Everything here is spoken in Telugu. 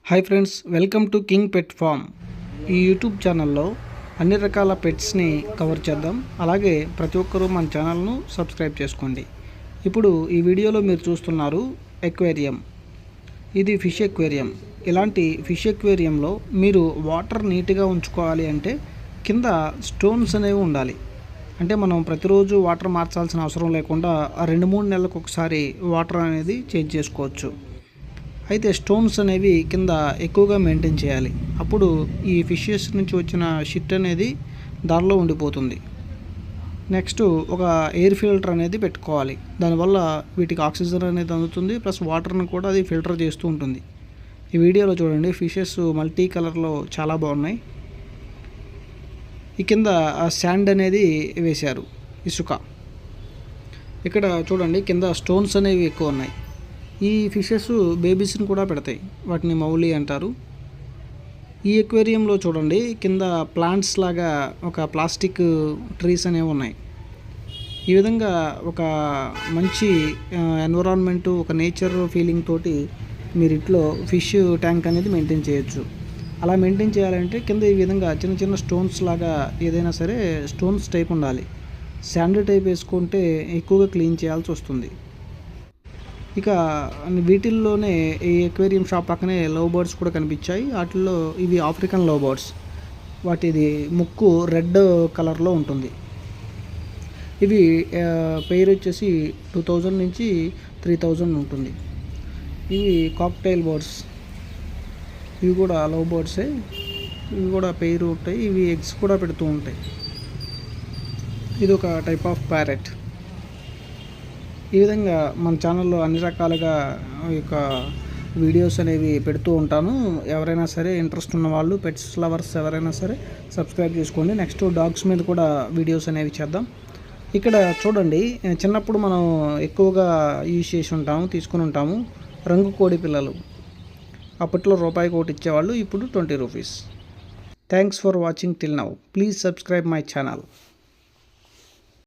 Hi friends, welcome to King Pet Farm. ఈ యూట్యూబ్ ఛానల్లో అన్ని రకాల పెట్స్ని కవర్ చేద్దాం. అలాగే ప్రతి ఒక్కరూ మన ఛానల్ను సబ్స్క్రైబ్ చేసుకోండి. ఇప్పుడు ఈ వీడియోలో మీరు చూస్తున్నారు ఎక్వేరియం. ఇది ఫిష్ ఎక్వేరియం. ఇలాంటి ఫిష్ ఎక్వేరియంలో మీరు వాటర్ నీట్గా ఉంచుకోవాలి అంటే కింద స్టోన్స్ అనేవి ఉండాలి. అంటే మనం ప్రతిరోజు వాటర్ మార్చాల్సిన అవసరం లేకుండా 2-3 నెలలకు ఒకసారి వాటర్ అనేది చేంజ్ చేసుకోవచ్చు. అయితే స్టోన్స్ అనేవి కింద ఎక్కువగా మెయింటైన్ చేయాలి. అప్పుడు ఈ ఫిషెస్ నుంచి వచ్చిన షిట్ అనేది దానిలో ఉండిపోతుంది. నెక్స్ట్ ఒక ఎయిర్ ఫిల్టర్ అనేది పెట్టుకోవాలి. దానివల్ల వీటికి ఆక్సిజన్ అనేది అందుతుంది, ప్లస్ వాటర్ని కూడా అది ఫిల్టర్ చేస్తూ ఉంటుంది. ఈ వీడియోలో చూడండి, ఫిషెస్ మల్టీ కలర్లో చాలా బాగున్నాయి. ఈ కింద శాండ్ అనేది వేశారు, ఇసుక. ఇక్కడ చూడండి, కింద స్టోన్స్ అనేవి ఎక్కువ ఉన్నాయి. ఈ ఫిషెస్ బేబీస్ని కూడా పెడతాయి, వాటిని మౌలి అంటారు. ఈ ఎక్వేరియంలో చూడండి, కింద ప్లాంట్స్ లాగా ఒక ప్లాస్టిక్ ట్రీస్ అనేవి ఉన్నాయి. ఈ విధంగా ఒక మంచి ఎన్విరాన్మెంటు, ఒక నేచర్ ఫీలింగ్ తోటి మీరు ఇంట్లో ఫిష్ ట్యాంక్ అనేది మెయింటైన్ చేయొచ్చు. అలా మెయింటైన్ చేయాలంటే కింద ఈ విధంగా చిన్న చిన్న స్టోన్స్ లాగా ఏదైనా సరే స్టోన్స్ టైప్ ఉండాలి. శాండ్ టైప్ వేసుకుంటే ఎక్కువగా క్లీన్ చేయాల్సి వస్తుంది. ఇక వీటిల్లోనే ఈ ఎక్వేరియం షాప్ పక్కనే లవ్ బర్డ్స్ కూడా కనిపించాయి. వాటిల్లో ఇవి ఆఫ్రికన్ లవ్ బర్డ్స్. వాటిది ముక్కు రెడ్ కలర్లో ఉంటుంది. ఇవి పెయిర్ వచ్చేసి 2000 నుంచి 3000 ఉంటుంది. ఇవి కాక్టైల్ బర్డ్స్. ఇవి కూడా లవ్ బర్డ్సే. ఇవి కూడా పెయిర్ ఉంటాయి. ఇవి ఎగ్స్ కూడా పెడుతూ ఉంటాయి. ఇది ఒక టైప్ ఆఫ్ ప్యారెట్. ఈ విధంగా మన ఛానల్లో అన్ని రకాలుగా యొక్క వీడియోస్ అనేవి పెడుతూ ఉంటాను. ఎవరైనా సరే ఇంట్రెస్ట్ ఉన్న వాళ్ళు, పెట్స్ లవర్స్ ఎవరైనా సరే సబ్స్క్రైబ్ చేసుకోండి. నెక్స్ట్ డాగ్స్ మీద కూడా వీడియోస్ అనేవి చేద్దాం. ఇక్కడ చూడండి, చిన్నప్పుడు మనం ఎక్కువగా యూజ్ చేసి ఉంటాము, తీసుకుని ఉంటాము రంగు కోడి పిల్లలు. అప్పట్లో రూపాయికి ఒకటి ఇచ్చేవాళ్ళు, ఇప్పుడు 20 rupees. Thanks for watching till now. Please subscribe my channel.